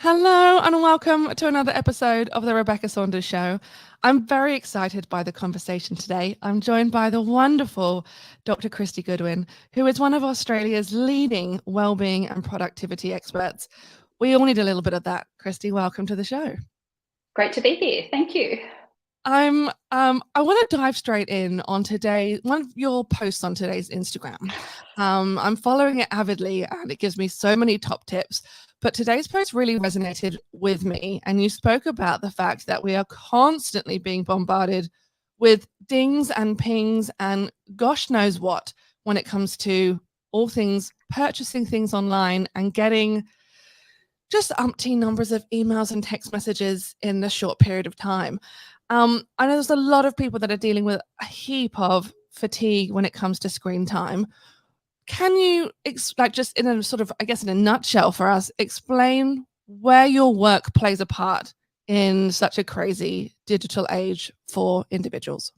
Hello and welcome to another episode of the Rebecca Saunders Show. I'm very excited by the conversation today. I'm joined by the wonderful Dr. Kristy Goodwin, who is one of Australia's leading wellbeing and productivity experts. We all need a little bit of that. Kristy, welcome to the show. Great to be here. Thank you. I want to dive straight in on one of your posts on today's Instagram. I'm following it avidly and it gives me so many top tips. But today's post really resonated with me. And you spoke about the fact that we are constantly being bombarded with dings and pings and gosh knows what when it comes to all things purchasing things online and getting just umpteen numbers of emails and text messages in a short period of time. I know there's a lot of people that are dealing with a heap of fatigue when it comes to screen time. Can you, just in a sort of, I guess, in a nutshell for us, explain where your work plays a part in such a crazy digital age for individuals?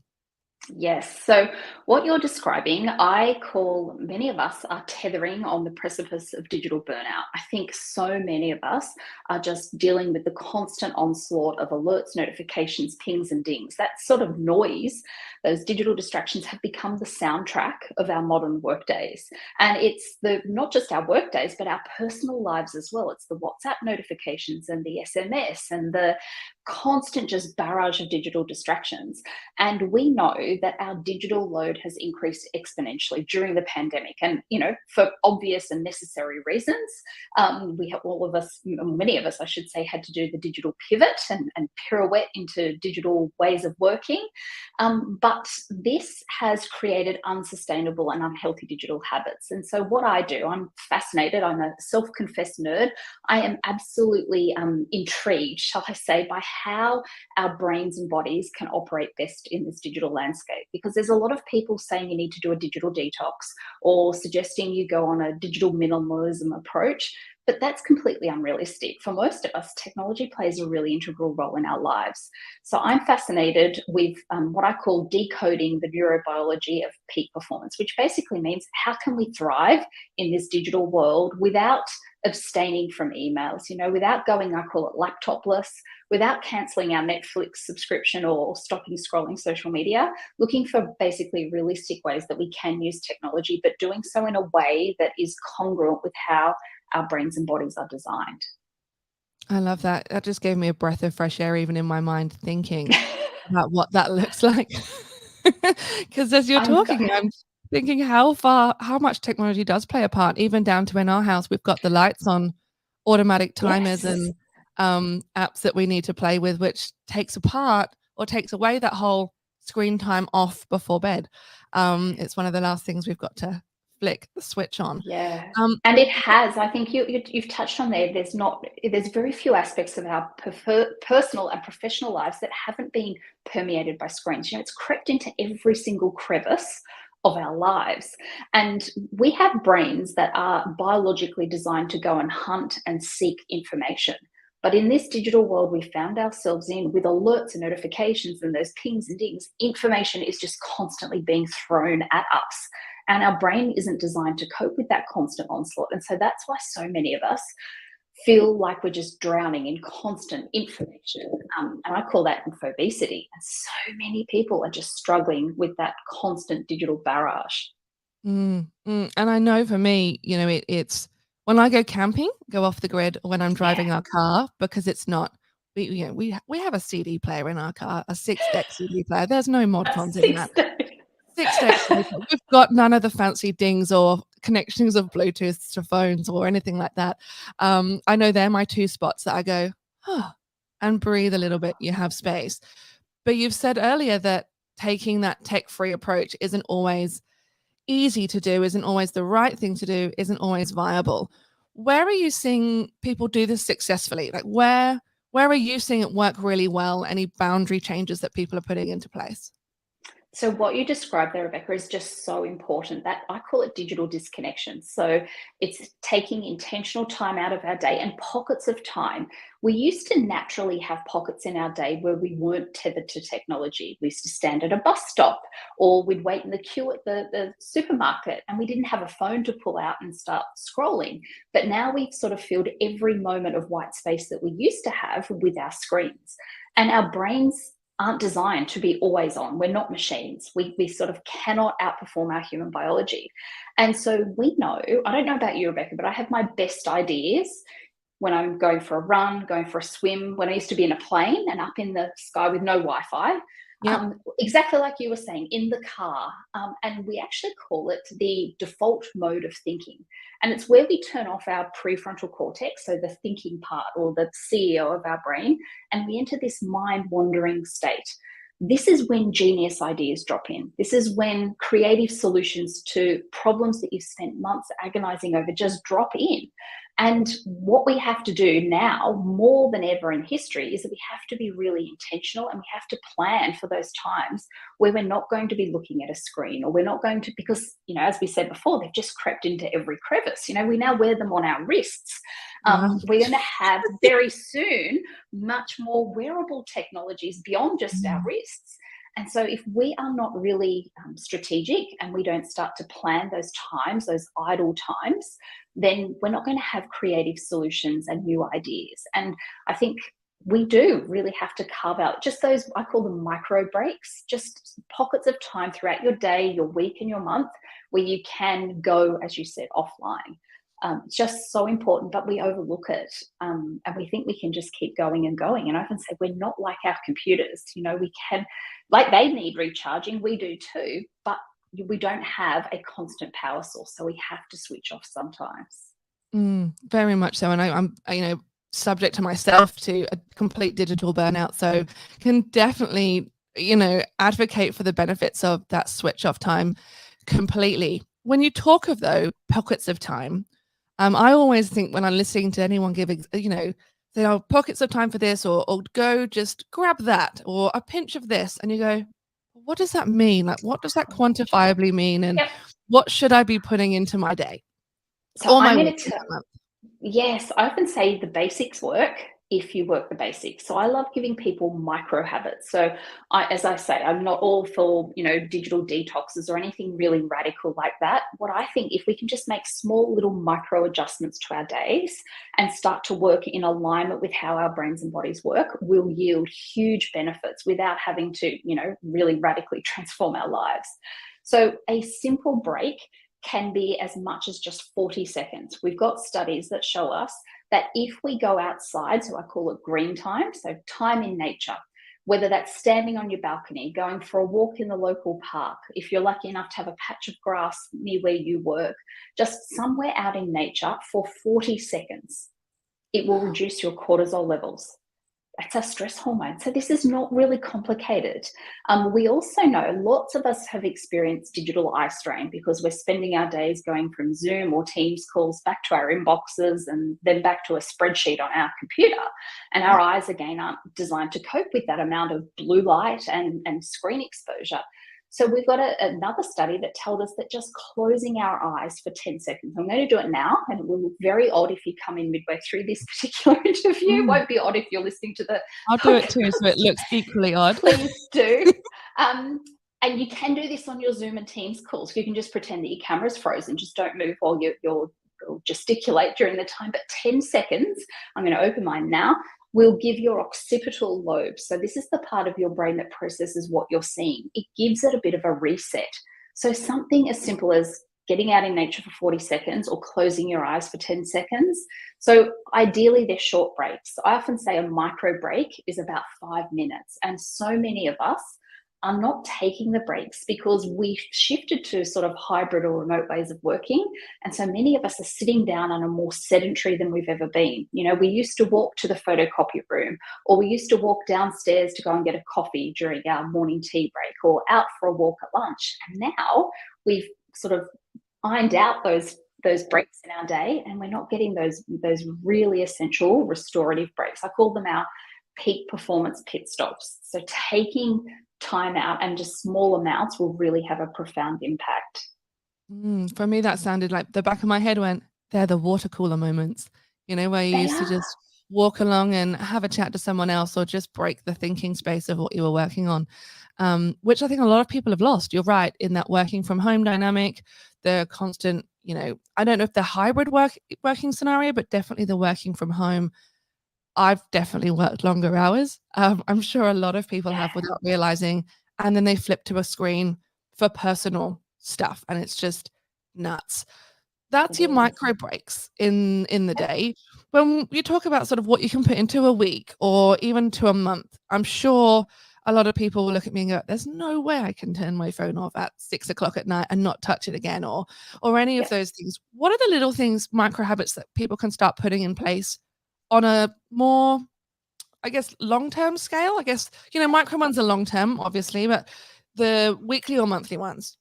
Yes. So, what you're describing, I call many of us are tethering on the precipice of digital burnout. I think so many of us are just dealing with the constant onslaught of alerts, notifications, pings, and dings. That sort of noise, those digital distractions have become the soundtrack of our modern workdays. And it's not just our workdays, but our personal lives as well. It's the WhatsApp notifications and the SMS and the constant just barrage of digital distractions. And we know that our digital load has increased exponentially during the pandemic. And, for obvious and necessary reasons, we have many of us, I should say, had to do the digital pivot and pirouette into digital ways of working. But this has created unsustainable and unhealthy digital habits. And so what I do, I'm fascinated. I'm a self-confessed nerd. I am absolutely intrigued, shall I say, by how our brains and bodies can operate best in this digital landscape. Because there's a lot of people saying you need to do a digital detox or suggesting you go on a digital minimalism approach. But that's completely unrealistic. For most of us, technology plays a really integral role in our lives. So I'm fascinated with what I call decoding the neurobiology of peak performance, which basically means how can we thrive in this digital world without abstaining from emails, without going, I call it laptopless, without cancelling our Netflix subscription or stopping scrolling social media, looking for basically realistic ways that we can use technology, but doing so in a way that is congruent with how our brains and bodies are designed. I love that. That just gave me a breath of fresh air, even in my mind, thinking about what that looks like. Because as you're talking, I'm thinking how much technology does play a part, even down to in our house, we've got the lights on, automatic timers Yes. and apps that we need to play with, which takes away that whole screen time off before bed. It's one of the last things we've got to flick the switch on. Yeah. And it has, I think you've touched on there, there's very few aspects of our personal and professional lives that haven't been permeated by screens. It's crept into every single crevice of our lives. And we have brains that are biologically designed to go and hunt and seek information. But in this digital world we found ourselves in, with alerts and notifications and those pings and dings, information is just constantly being thrown at us. And our brain isn't designed to cope with that constant onslaught. And so that's why so many of us feel like we're just drowning in constant information. And I call that infobesity. And so many people are just struggling with that constant digital barrage. And I know for me, it's when I go camping, go off the grid, or when I'm driving our car, because it's not, we have a CD player in our car, a 6-deck CD player. There's no mod cons in that. 6-deck CD player. We've got none of the fancy dings or connections of Bluetooth to phones or anything like that. I know they're my two spots that I go, and breathe a little bit. You have space. But you've said earlier that taking that tech-free approach isn't always easy to do, isn't always the right thing to do, isn't always viable. Where are you seeing people do this successfully? Like where are you seeing it work really well? Any boundary changes that people are putting into place? So what you described there, Rebecca, is just so important. That I call it digital disconnection. So it's taking intentional time out of our day and pockets of time. We used to naturally have pockets in our day where we weren't tethered to technology. We used to stand at a bus stop, or we'd wait in the queue at the supermarket, and we didn't have a phone to pull out and start scrolling. But now we've sort of filled every moment of white space that we used to have with our screens. And our brains aren't designed to be always on. We're not machines. We sort of cannot outperform our human biology. And so we know, I don't know about you, Rebecca, but I have my best ideas when I'm going for a run, going for a swim, when I used to be in a plane and up in the sky with no Wi-Fi. Yeah. Exactly like you were saying, in the car. And we actually call it the default mode of thinking. And it's where we turn off our prefrontal cortex, so the thinking part or the CEO of our brain, and we enter this mind-wandering state. This is when genius ideas drop in. This is when creative solutions to problems that you've spent months agonizing over just drop in. And what we have to do now, more than ever in history, is that we have to be really intentional, and we have to plan for those times where we're not going to be looking at a screen, or we're not going to, because, as we said before, they've just crept into every crevice. We now wear them on our wrists. We're going to have very soon much more wearable technologies beyond just our wrists. And so if we are not really strategic, and we don't start to plan those times, those idle times, then we're not going to have creative solutions and new ideas. And I think we do really have to carve out just those, I call them micro breaks, just pockets of time throughout your day, your week and your month, where you can go, as you said, offline. It's just so important, but we overlook it, and we think we can just keep going and going. And I often say we're not like our computers. We can, like, they need recharging, we do too, but we don't have a constant power source, so we have to switch off sometimes. Very much so. And I'm subject to myself to a complete digital burnout, so can definitely advocate for the benefits of that switch off time completely. When you talk of though pockets of time, I always think when I'm listening to anyone giving, there are pockets of time for this, or go just grab that, or a pinch of this, and you go, what does that mean? Like, what does that quantifiably mean? And Yep. what should I be putting into my day? So I'm going to yes, I often say the basics work if you work the basics. So I love giving people micro habits. So as I say, I'm not all for, digital detoxes or anything really radical like that. What I think, if we can just make small little micro adjustments to our days and start to work in alignment with how our brains and bodies work, will yield huge benefits without having to, really radically transform our lives. So a simple break can be as much as just 40 seconds. We've got studies that show us that if we go outside, so I call it green time, so time in nature, whether that's standing on your balcony, going for a walk in the local park, if you're lucky enough to have a patch of grass near where you work, just somewhere out in nature for 40 seconds, it will reduce your cortisol levels. That's a stress hormone. So this is not really complicated. We also know lots of us have experienced digital eye strain because we're spending our days going from Zoom or Teams calls back to our inboxes and then back to a spreadsheet on our computer. And our eyes, again, aren't designed to cope with that amount of blue light and screen exposure. So we've got another study that tells us that just closing our eyes for 10 seconds. I'm going to do it now, and it will look very odd if you come in midway through this particular interview. It won't be odd if you're listening to the I'll do it too, so it looks equally odd. Please do. And you can do this on your Zoom and Teams calls. You can just pretend that your camera's frozen. Just don't move while you'll gesticulate during the time. But 10 seconds, I'm going to open mine now, will give your occipital lobe. So this is the part of your brain that processes what you're seeing. It gives it a bit of a reset. So something as simple as getting out in nature for 40 seconds or closing your eyes for 10 seconds. So ideally they're short breaks. I often say a micro break is about 5 minutes. And so many of us are not taking the breaks because we've shifted to sort of hybrid or remote ways of working. And so many of us are sitting down and are more sedentary than we've ever been. We used to walk to the photocopy room, or we used to walk downstairs to go and get a coffee during our morning tea break, or out for a walk at lunch. And now we've sort of ironed out those breaks in our day, and we're not getting those really essential restorative breaks. I call them our peak performance pit stops. So taking time out, and just small amounts will really have a profound impact. For me, that sounded like the back of my head went, they're the water cooler moments, where you They used to are. just walk along and have a chat to someone else or just break the thinking space of what you were working on, which I think a lot of people have lost. You're right in that working from home dynamic, the constant, I don't know if the hybrid working scenario, but definitely the working from home. I've definitely worked longer hours. I'm sure a lot of people have without realizing, and then they flip to a screen for personal stuff, and it's just nuts. That's It your is. micro breaks in the day. When you talk about sort of what you can put into a week or even to a month, I'm sure a lot of people will look at me and go, "There's no way I can turn my phone off at 6 o'clock at night and not touch it again," or any of Yep. those things. What are the little things, micro habits that people can start putting in place on a more, I guess, long-term scale? I guess, micro ones are long-term, obviously, but the weekly or monthly ones.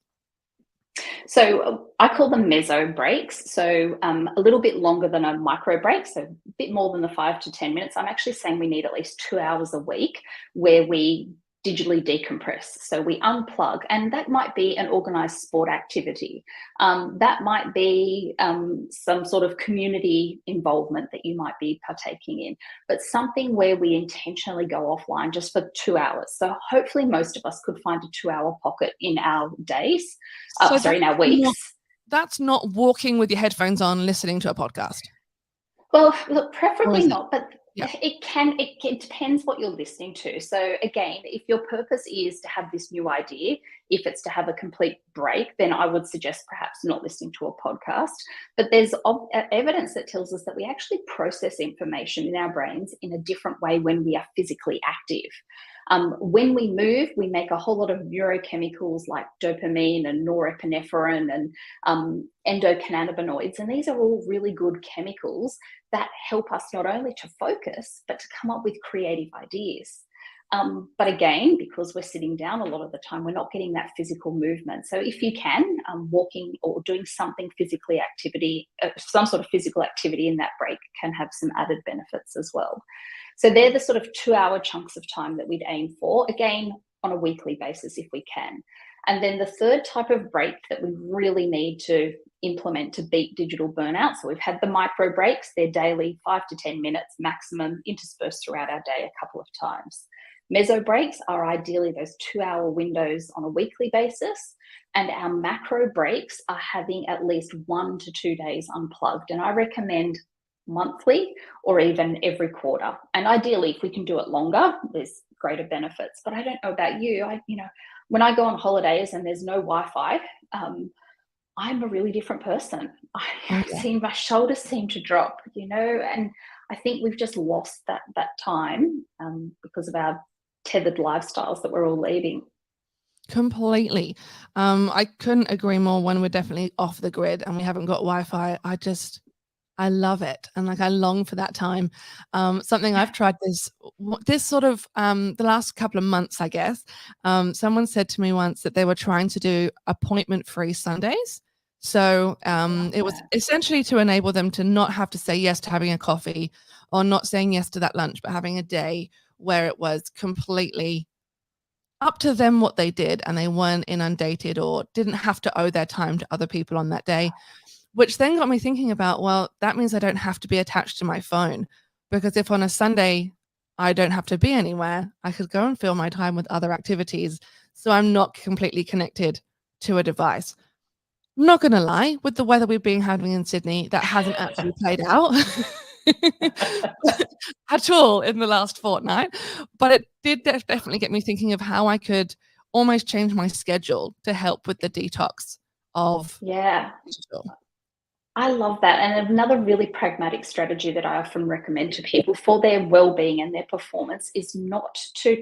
So I call them meso breaks. So a little bit longer than a micro break, so a bit more than the 5 to 10 minutes. I'm actually saying we need at least 2 hours a week where we digitally decompress. So we unplug, and that might be an organized sport activity. That might be some sort of community involvement that you might be partaking in, but something where we intentionally go offline just for 2 hours. So hopefully most of us could find a 2 hour pocket in our days, So in our weeks. that's not walking with your headphones on, listening to a podcast. Well, look, Or preferably is it? not, but Yeah. it depends what you're listening to. So again, if your purpose is to have this new idea, if it's to have a complete break, then I would suggest perhaps not listening to a podcast. But there's evidence that tells us that we actually process information in our brains in a different way when we are physically active. When we move, we make a whole lot of neurochemicals like dopamine and norepinephrine and endocannabinoids, and these are all really good chemicals that help us not only to focus, but to come up with creative ideas. But again, because we're sitting down a lot of the time, we're not getting that physical movement. So if you can, walking or doing something some sort of physical activity in that break can have some added benefits as well. So they're the sort of 2 hour chunks of time that we'd aim for, again, on a weekly basis if we can. And then the third type of break that we really need to implement to beat digital burnout. So we've had the micro breaks, they're daily 5 to 10 minutes maximum, interspersed throughout our day a couple of times. Meso breaks are ideally those 2 hour windows on a weekly basis. And our macro breaks are having at least 1 to 2 days unplugged. And I recommend monthly or even every quarter. And ideally, if we can do it longer, there's greater benefits. But I don't know about you. When I go on holidays and there's no Wi-Fi, I'm a really different person. My shoulders seem to drop, and I think we've just lost that time because of our tethered lifestyles that we're all leading. Completely. I couldn't agree more. When we're definitely off the grid and we haven't got Wi-Fi, I love it. And I long for that time. Something I've tried this sort of the last couple of months, I guess. Someone said to me once that they were trying to do appointment-free Sundays. So it was essentially to enable them to not have to say yes to having a coffee or not saying yes to that lunch, but having a day where it was completely up to them what they did and they weren't inundated or didn't have to owe their time to other people on that day. Which then got me thinking about, well, that means I don't have to be attached to my phone, because if on a Sunday I don't have to be anywhere, I could go and fill my time with other activities. So I'm not completely connected to a device. I'm not going to lie, with the weather we've been having in Sydney, that hasn't actually played out at all in the last fortnight. But it did definitely get me thinking of how I could almost change my schedule to help with the detox of digital. I love that. And another really pragmatic strategy that I often recommend to people for their well-being and their performance is not to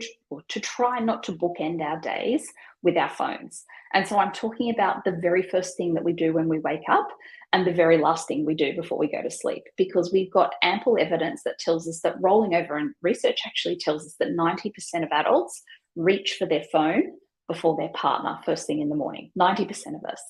try not to bookend our days with our phones. And so I'm talking about the very first thing that we do when we wake up and the very last thing we do before we go to sleep, because we've got ample evidence that tells us that rolling over, and research actually tells us that 90% of adults reach for their phone before their partner first thing in the morning. 90% of us.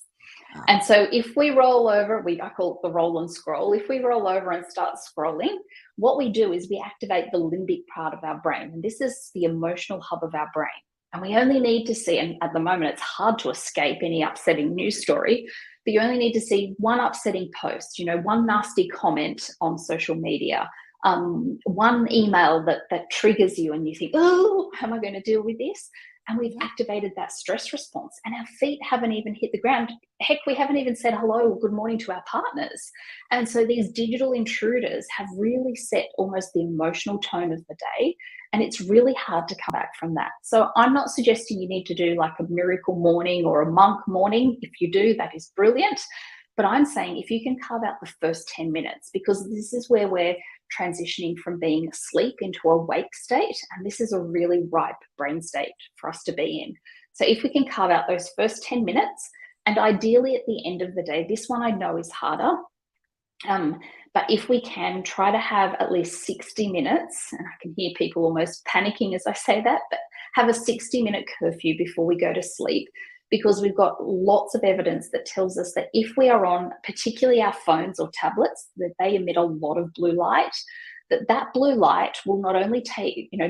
And so if we roll over, I call it the roll and scroll. If we roll over and start scrolling, what we do is we activate the limbic part of our brain. And this is the emotional hub of our brain. And we only need to see, and at the moment it's hard to escape any upsetting news story, but you only need to see one upsetting post, one nasty comment on social media, one email that triggers you and you think, oh, how am I going to deal with this? And we've activated that stress response, and our feet haven't even hit the ground. Heck, we haven't even said hello or good morning to our partners. And so these digital intruders have really set almost the emotional tone of the day, and it's really hard to come back from that. So I'm not suggesting you need to do like a miracle morning or a monk morning. If you do, that is brilliant. But I'm saying if you can carve out the first 10 minutes, because this is where we're transitioning from being asleep into a wake state, and this is a really ripe brain state for us to be in. So if we can carve out those first 10 minutes, and ideally at the end of the day, this one I know is harder, but if we can try to have at least 60 minutes, and I can hear people almost panicking as I say that, but have a 60-minute curfew before we go to sleep, because we've got lots of evidence that tells us that if we are on, particularly our phones or tablets, that they emit a lot of blue light, that blue light will not only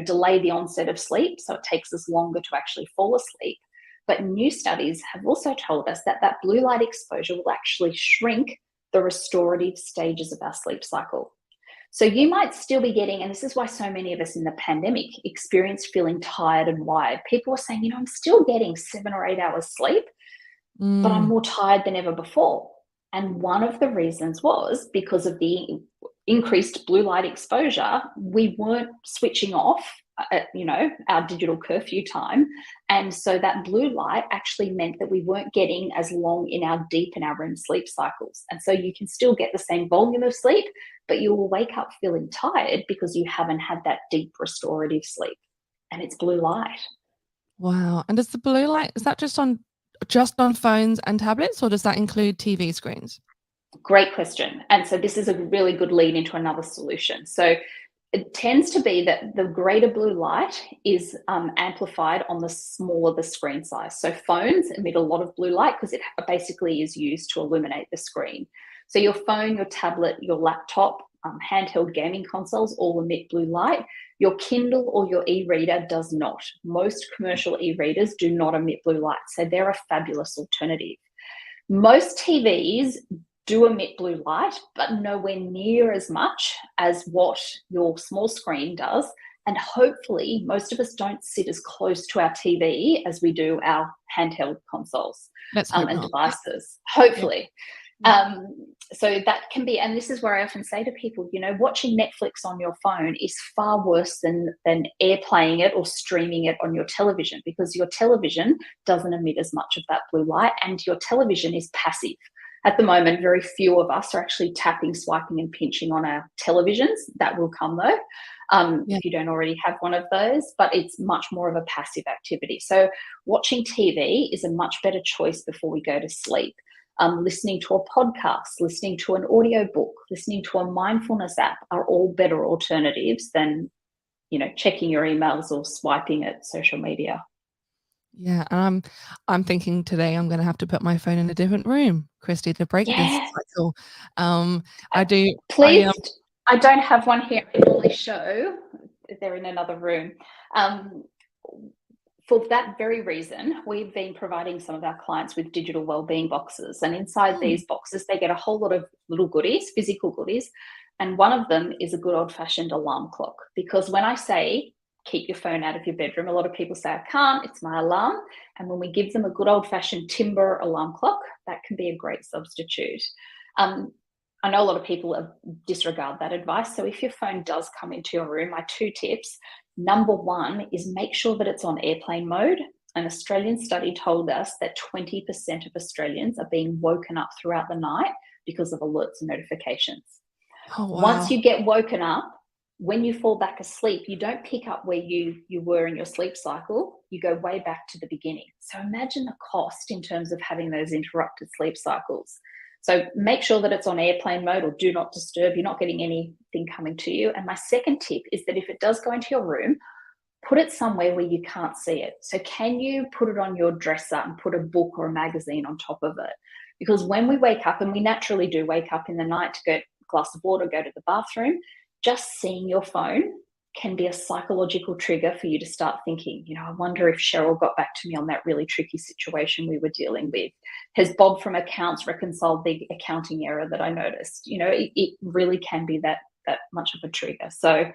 delay the onset of sleep, so it takes us longer to actually fall asleep, but new studies have also told us that blue light exposure will actually shrink the restorative stages of our sleep cycle. So you might still be getting, and this is why so many of us in the pandemic experienced feeling tired and wired. People were saying, I'm still getting 7 or 8 hours sleep, but I'm more tired than ever before. And one of the reasons was because of the increased blue light exposure. We weren't switching off our digital curfew time. And so that blue light actually meant that we weren't getting as long in our deep and our REM sleep cycles. And so you can still get the same volume of sleep, but you will wake up feeling tired because you haven't had that deep restorative sleep. And it's blue light. Wow. And does the blue light, is that just on phones and tablets, or does that include TV screens? Great question. And so this is a really good lead into another solution. So it tends to be that the greater blue light is amplified on the smaller the screen size. So phones emit a lot of blue light because it basically is used to illuminate the screen. So your phone, your tablet, your laptop, handheld gaming consoles all emit blue light. Your Kindle or your e-reader does not. Most commercial e-readers do not emit blue light, so they're a fabulous alternative. Most TVs do emit blue light, but nowhere near as much as what your small screen does. And hopefully most of us don't sit as close to our TV as we do our handheld consoles and devices, hopefully. Yeah. So that can be, and this is where I often say to people, watching Netflix on your phone is far worse than airplaying it or streaming it on your television, because your television doesn't emit as much of that blue light, and your television is passive. At the moment, very few of us are actually tapping, swiping and pinching on our televisions. That will come though, if you don't already have one of those, but it's much more of a passive activity. So watching TV is a much better choice before we go to sleep. Listening to a podcast, listening to an audio book, listening to a mindfulness app are all better alternatives than, checking your emails or swiping at social media. Yeah, and I'm thinking today I'm going to have to put my phone in a different room, Kristy, to break this cycle. I do. Please, I don't have one here. I normally show. They're in another room. For that very reason, we've been providing some of our clients with digital wellbeing boxes, and inside these boxes, they get a whole lot of little goodies, physical goodies, and one of them is a good old-fashioned alarm clock. Because when I say keep your phone out of your bedroom, a lot of people say, I can't, it's my alarm. And when we give them a good old-fashioned timber alarm clock, that can be a great substitute. I know a lot of people disregard that advice. So if your phone does come into your room, my 2 tips. Number 1 is make sure that it's on airplane mode. An Australian study told us that 20% of Australians are being woken up throughout the night because of alerts and notifications. Oh, wow. Once you get woken up, when you fall back asleep, you don't pick up where you were in your sleep cycle. You go way back to the beginning. So imagine the cost in terms of having those interrupted sleep cycles. So make sure that it's on airplane mode or do not disturb. You're not getting anything coming to you. And my second tip is that if it does go into your room, put it somewhere where you can't see it. So can you put it on your dresser and put a book or a magazine on top of it? Because when we wake up, and we naturally do wake up in the night to go a glass of water, go to the bathroom, just seeing your phone can be a psychological trigger for you to start thinking, I wonder if Cheryl got back to me on that really tricky situation we were dealing with. Has Bob from accounts reconciled the accounting error that I noticed? It really can be that much of a trigger. So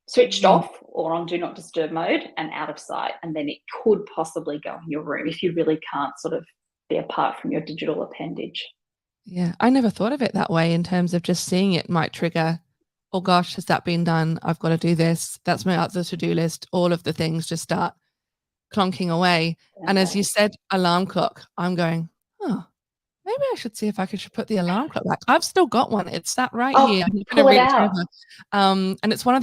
switched off or on do not disturb mode and out of sight, and then it could possibly go in your room if you really can't sort of be apart from your digital appendage. Yeah, I never thought of it that way, in terms of just seeing it might trigger, oh gosh, has that been done? I've got to do this. That's my other to-do list. All of the things just start clonking away. And as you said, alarm clock, I'm going, oh, maybe I should see if I should put the alarm clock back. I've still got one. It's sat right here. I'm pull it out. And it's one of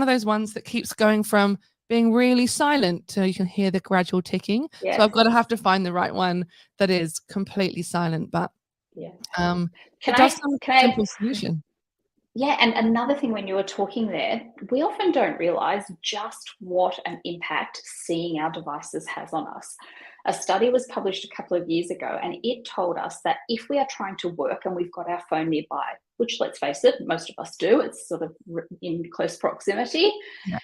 those ones that keeps going from being really silent to you can hear the gradual ticking. Yes. So I've got to have to find the right one that is completely silent. But it does sound like a simple solution. Yeah, and another thing, when you were talking there, we often don't realize just what an impact seeing our devices has on us. A study was published a couple of years ago, and it told us that if we are trying to work and we've got our phone nearby, which, let's face it, most of us do, it's sort of in close proximity. Yeah.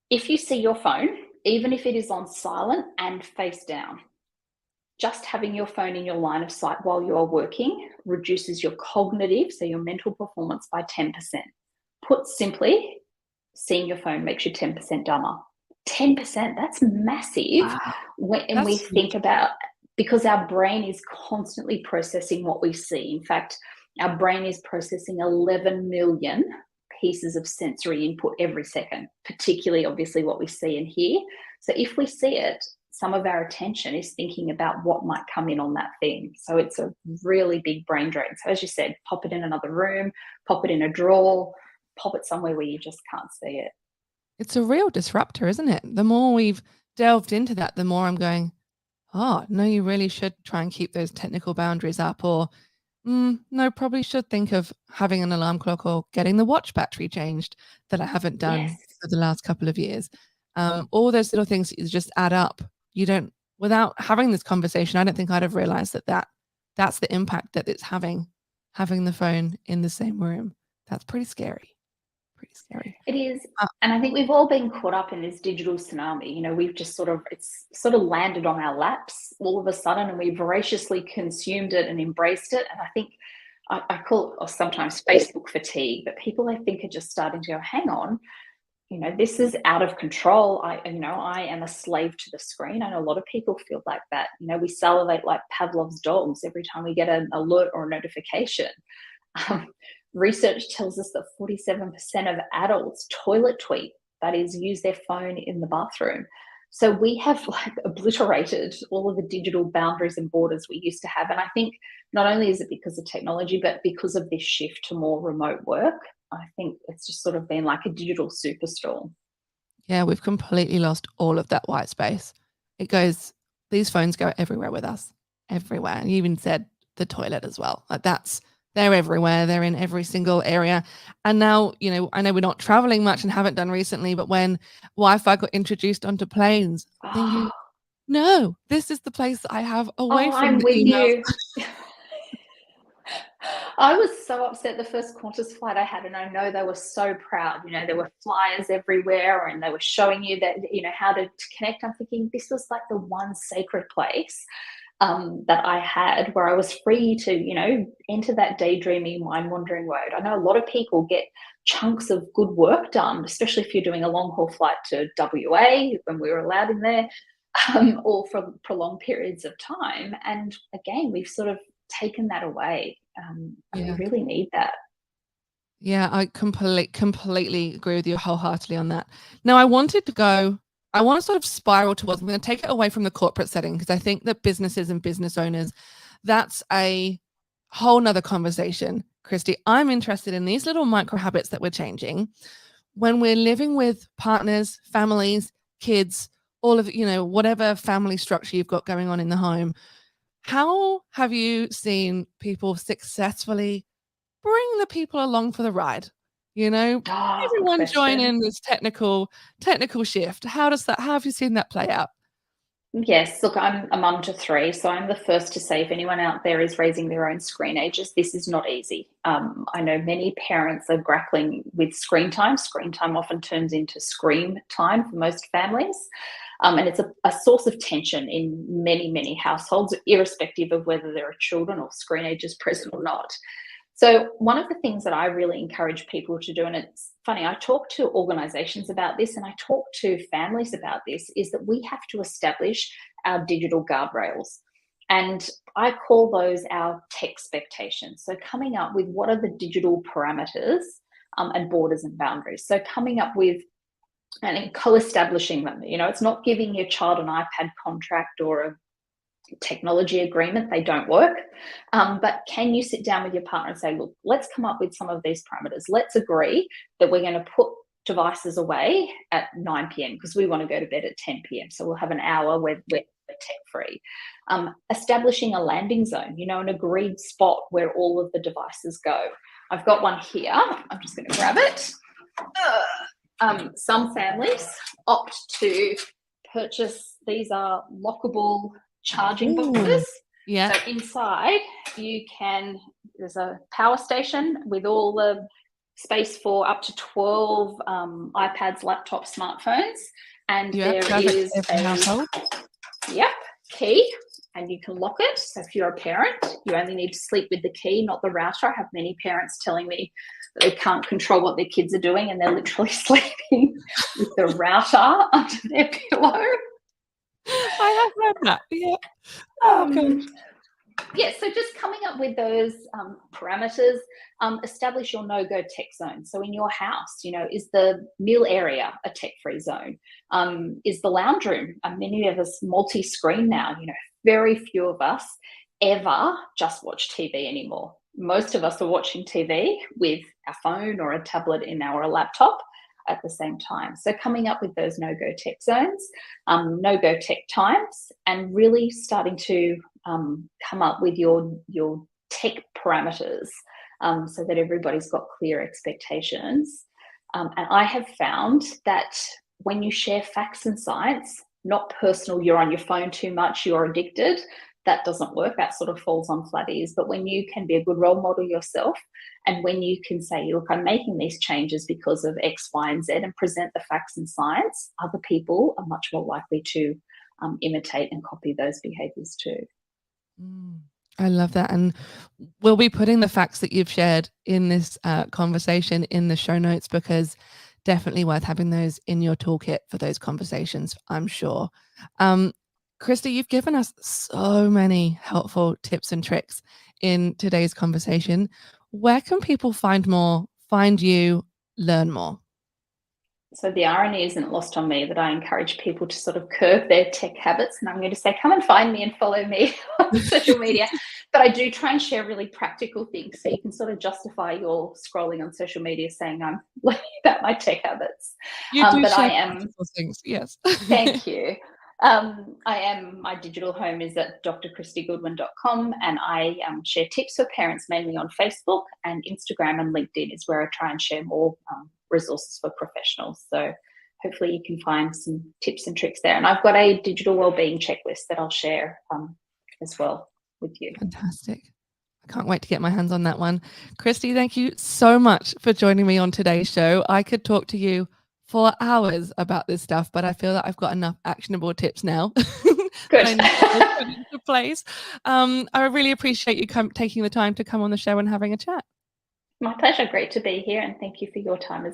If you see your phone, even if it is on silent and face down, just having your phone in your line of sight while you are working reduces your cognitive, so your mental performance, by 10%. Put simply, seeing your phone makes you 10% dumber. 10%, that's massive. Wow. When we think about, because our brain is constantly processing what we see. In fact, our brain is processing 11 million pieces of sensory input every second, particularly obviously what we see and hear. So if we see it, some of our attention is thinking about what might come in on that thing. So it's a really big brain drain. So as you said, pop it in another room, pop it in a drawer, pop it somewhere where you just can't see it. It's a real disruptor, isn't it? The more we've delved into that, the more I'm going, oh, no, you really should try and keep those technical boundaries up. Or, no, probably should think of having an alarm clock or getting the watch battery changed that I haven't done for the last couple of years. All those little things that just add up. Without having this conversation, I don't think I'd have realized that's the impact that it's having the phone in the same room. That's pretty scary. It is. And I think we've all been caught up in this digital tsunami. We've just it's sort of landed on our laps all of a sudden, and we voraciously consumed it and embraced it. And I think I call it sometimes Facebook fatigue, but people, I think, are just starting to go, hang on, this is out of control. I am a slave to the screen. I know a lot of people feel like that. We salivate like Pavlov's dogs every time we get an alert or a notification. Research tells us that 47% of adults toilet tweet, that is, use their phone in the bathroom. So we have obliterated all of the digital boundaries and borders we used to have. And I think not only is it because of technology, but because of this shift to more remote work, I think it's just sort of been like a digital superstore. Yeah, we've completely lost all of that white space. These phones go everywhere with us, everywhere. And you even said the toilet as well. They're everywhere. They're in every single area. And now, I know we're not traveling much and haven't done recently, but when Wi-Fi got introduced onto planes, thinking, no, this is the place that I have away from I'm the with emails. you. I was so upset the first Qantas flight I had, and I know they were so proud. There were flyers everywhere, and they were showing you that, how to connect. I'm thinking this was like the one sacred place that I had where I was free to, enter that daydreaming, mind-wandering mode. I know a lot of people get chunks of good work done, especially if you're doing a long-haul flight to WA, when we were allowed in there, or for prolonged periods of time. And again, we've sort of taken that away. We really need that. Yeah, I completely agree with you wholeheartedly on that. Now, I want to sort of spiral towards, I'm going to take it away from the corporate setting, because I think that businesses and business owners, that's a whole nother conversation. Kristy, I'm interested in these little micro habits that we're changing when we're living with partners, families, kids, all of, whatever family structure you've got going on in the home. How have you seen people successfully bring the people along for the ride? Everyone join in this technical shift. How have you seen that play out? Yes, look, I'm a mum to three, so I'm the first to say if anyone out there is raising their own screen ages, this is not easy. I know many parents are grappling with screen time. Screen time often turns into scream time for most families. And it's a source of tension in many, many households, irrespective of whether there are children or screen ages present or not. So one of the things that I really encourage people to do, and it's funny, I talk to organizations about this and I talk to families about this, is that we have to establish our digital guardrails. And I call those our tech expectations. So coming up with what are the digital parameters and borders and boundaries. So coming up with and co-establishing them. It's not giving your child an iPad contract or a technology agreement. They don't work. But can you sit down with your partner and say, look, let's come up with some of these parameters. Let's agree that we're going to put devices away at 9 p.m. because we want to go to bed at 10 p.m. So we'll have an hour where we're tech free. Establishing a landing zone, an agreed spot where all of the devices go. I've got one here. I'm just going to grab it. Some families opt to purchase, these are lockable charging boxes. Yeah. So inside there's a power station with all the space for up to 12 iPads, laptops, smartphones. And there is a key, and you can lock it. So if you're a parent, you only need to sleep with the key, not the router. I have many parents telling me that they can't control what their kids are doing and they're literally sleeping with the router under their pillow. I have heard that. Yeah. So just coming up with those parameters, establish your no-go tech zone. So in your house, is the meal area a tech-free zone? Is the lounge room? Many of us multi-screen now. Very few of us ever just watch TV anymore. Most of us are watching TV with our phone or a tablet or a laptop at the same time. So coming up with those no-go tech zones, no-go tech times, and really starting to come up with your tech parameters so that everybody's got clear expectations. And I have found that when you share facts and science, not personal, you're on your phone too much, you're addicted, that doesn't work. That sort of falls on flat ears. But when you can be a good role model yourself, and when you can say, look, I'm making these changes because of X, Y, and Z, and present the facts and science, other people are much more likely to imitate and copy those behaviors too. I love that. And we'll be putting the facts that you've shared in this conversation in the show notes, because definitely worth having those in your toolkit for those conversations, I'm sure. Kristy, you've given us so many helpful tips and tricks in today's conversation. Where can people find more, find you, learn more? So the irony isn't lost on me that I encourage people to sort of curb their tech habits, and I'm going to say, come and find me and follow me on social media. But I do try and share really practical things, so you can sort of justify your scrolling on social media saying I'm learning about my tech habits. You do but share I am practical things, yes. Thank you. My digital home is at drkristygoodwin.com, and I share tips for parents mainly on Facebook, and Instagram and LinkedIn is where I try and share more resources for professionals. So hopefully you can find some tips and tricks there. And I've got a digital wellbeing checklist that I'll share as well with you. Fantastic. I can't wait to get my hands on that one. Kristy, thank you so much for joining me on today's show. I could talk to you for hours about this stuff, but I feel that I've got enough actionable tips now. Good. I need to put into place. I really appreciate you taking the time to come on the show and having a chat. My pleasure. Great to be here, and thank you for your time as well.